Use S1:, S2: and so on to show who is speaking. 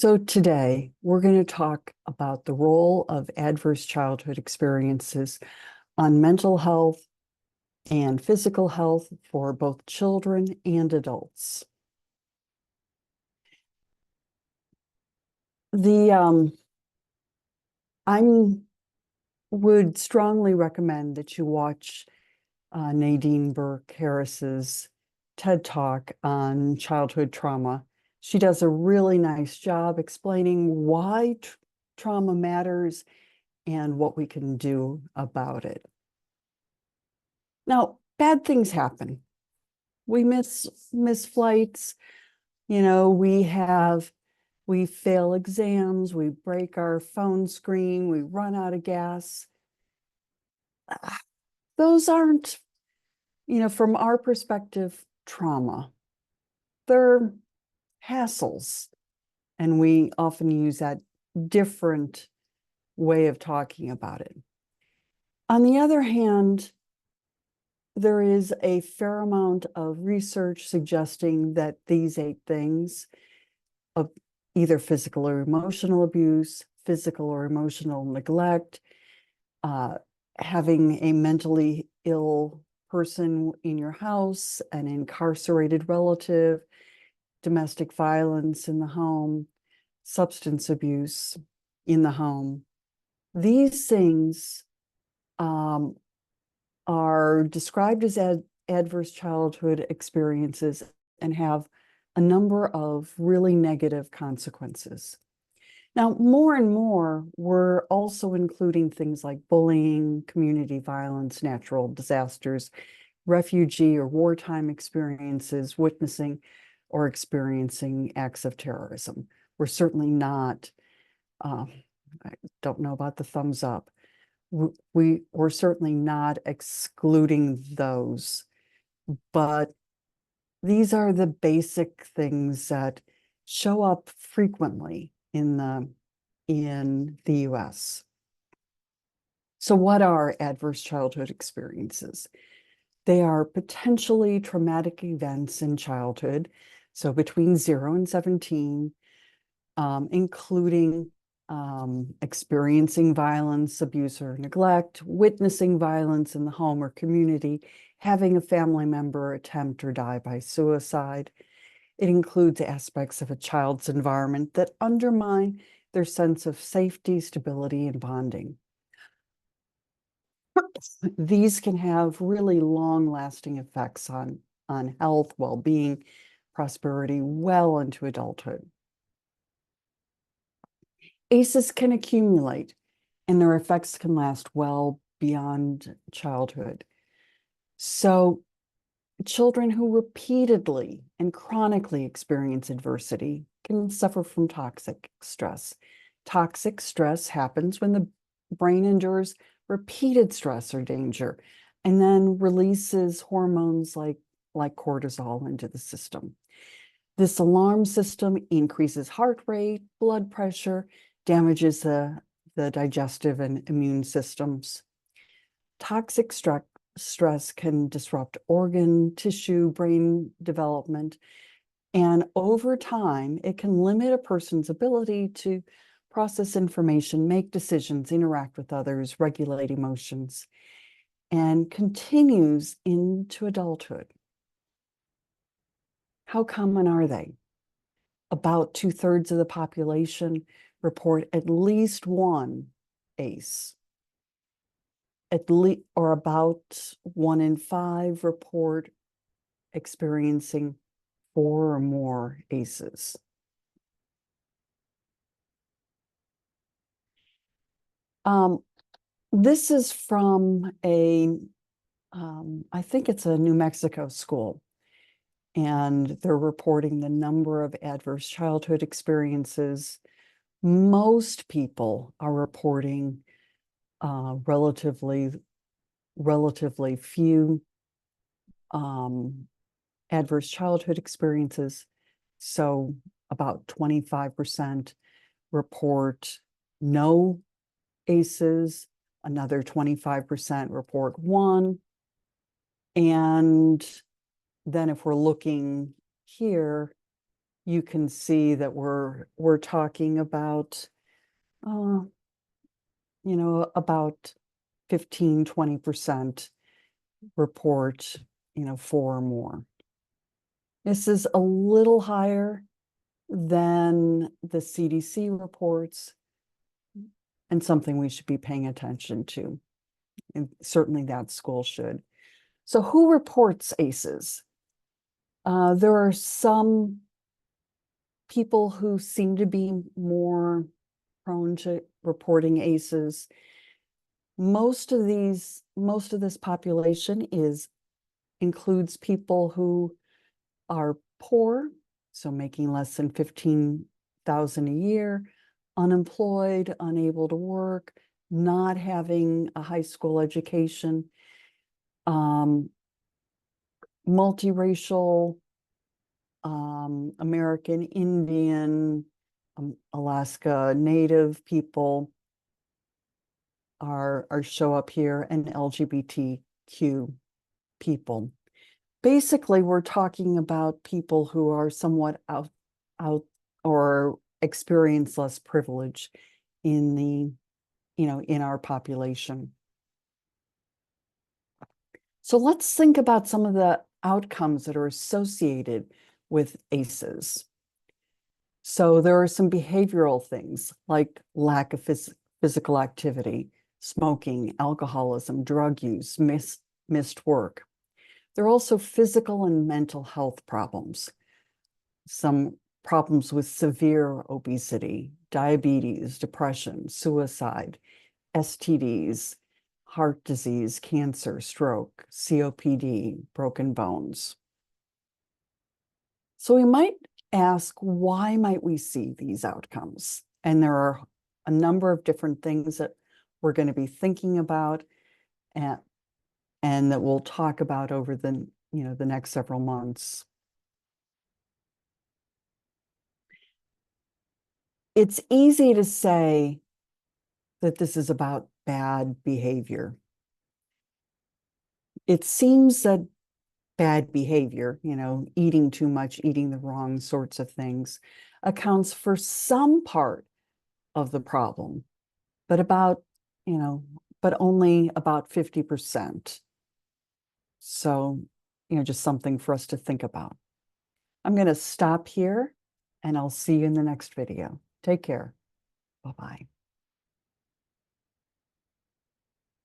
S1: So today we're going to talk about the role of adverse childhood experiences on mental health and physical health for both children and adults. I would strongly recommend that you watch Nadine Burke Harris's TED Talk on childhood trauma. She does a really nice job explaining why trauma matters and what we can do about it. Now, bad things happen. We miss flights, we fail exams, we break our phone screen, we run out of gas. Those aren't, from our perspective, trauma. They're hassles. And we often use that different way of talking about it. On the other hand, there is a fair amount of research suggesting that these 8 things of either physical or emotional abuse, physical or emotional neglect, having a mentally ill person in your house, an incarcerated relative, domestic violence in the home, substance abuse in the home. These things are described as adverse childhood experiences and have a number of really negative consequences. Now, more and more, we're also including things like bullying, community violence, natural disasters, refugee or wartime experiences, witnessing or experiencing acts of terrorism. We're certainly not, I don't know about the thumbs up, we're certainly not excluding those, but these are the basic things that show up frequently in the US. So what are adverse childhood experiences? They are potentially traumatic events in childhood, so between 0 and 17, including experiencing violence, abuse, or neglect, witnessing violence in the home or community, having a family member attempt or die by suicide. It includes aspects of a child's environment that undermine their sense of safety, stability, and bonding. These can have really long-lasting effects on health, well-being, prosperity, well into adulthood. ACEs can accumulate, and their effects can last well beyond childhood. So children who repeatedly and chronically experience adversity can suffer from toxic stress. Toxic stress happens when the brain endures repeated stress or danger, and then releases hormones like cortisol into the system. This alarm system increases heart rate, blood pressure, damages the digestive and immune systems. Toxic stress can disrupt organ, tissue, brain development, and over time, it can limit a person's ability to process information, make decisions, interact with others, regulate emotions, and continues into adulthood. How common are they? About 2/3 of the population report at least one ACE. Or about 1 in 5 report experiencing 4 or more ACEs. This is from I think it's a New Mexico school, and they're reporting the number of adverse childhood experiences. Most people are reporting relatively few adverse childhood experiences. So about 25% report no ACEs, another 25% report 1. And then if we're looking here, you can see that we're talking about, uh, about 15–20% report, 4 or more. This is a little higher than the CDC reports, and something we should be paying attention to. And certainly that school should. So who reports ACEs? There are some people who seem to be more prone to reporting ACEs. Most of this population includes people who are poor, so making less than $15,000 a year, unemployed, unable to work, not having a high school education, multiracial, American Indian, Alaska Native people are show up here, and LGBTQ people. Basically, we're talking about people who are somewhat out or experience less privilege in in our population. So let's think about some of the outcomes that are associated with ACEs. So there are some behavioral things like lack of physical activity, smoking, alcoholism, drug use, missed work. There are also physical and mental health problems. Some problems with severe obesity, diabetes, depression, suicide, STDs, heart disease, cancer, stroke, COPD, broken bones. So we might ask, why might we see these outcomes? And there are a number of different things that we're going to be thinking about and that we'll talk about over the next several months. It's easy to say that this is about bad behavior. It seems that bad behavior, eating too much, eating the wrong sorts of things, accounts for some part of the problem, but only about 50%. So, just something for us to think about. I'm going to stop here, and I'll see you in the next video. Take care. Bye-bye.